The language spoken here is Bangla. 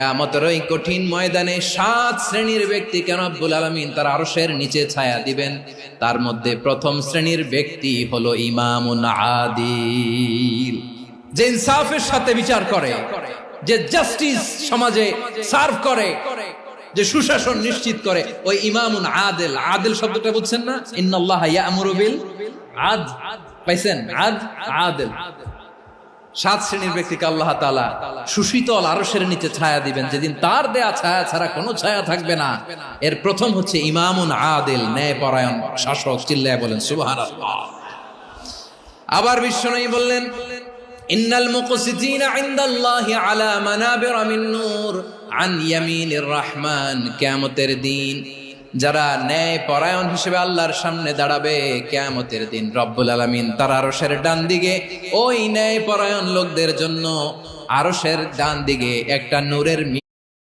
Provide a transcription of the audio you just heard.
কিয়ামতের ওই কঠিন ময়দানে 7 শ্রেণীর ব্যক্তিকে রব্বুল আলামিন তার আরশের নিচে ছায়া দিবেন। তার মধ্যে প্রথম শ্রেণীর ব্যক্তি হলো ইমামুন আদিল, যে ইনসাফের সাথে বিচার করে, যে জাস্টিস সমাজে সার্ভ করে, যে সুশাসন নিশ্চিত করে, ওই ইমামুন আদিল। আদিল শব্দটা বুঝছেন না? ইন্নাল্লাহা ইয়া'মুরু বিল আদল, পাইছেন? আদিল। 7 শ্রেণীর ব্যক্তিকে আল্লাহ তাআলা সুশীতল আরশের নিচে ছায়া দিবেন, যেদিন তার দেয়া ছায়া ছাড়া কোনো ছায়া থাকবে না। এর প্রথম হচ্ছে ইমামুন আদিল, ন্যায়পরায়ণ শাসক। চিল্লায় বলেন সুবহানাল্লাহ। আবার বিশ্বনবী বললেন, ইন্নাল মুকসিতিনা ইনদাল্লাহি আলা মানাবিরা মিন নূর আন ইয়ামিনির রহমান। কিয়ামতের দিন যারা ন্যায় পরায়ণ হিসেবে আল্লাহর সামনে দাঁড়াবে, কিয়ামতের দিন রব্বুল আলামিন তার আরশের ডান দিকে ওই ন্যায় পরায়ণ লোকদের জন্য আরশের ডান দিকে একটা নূরের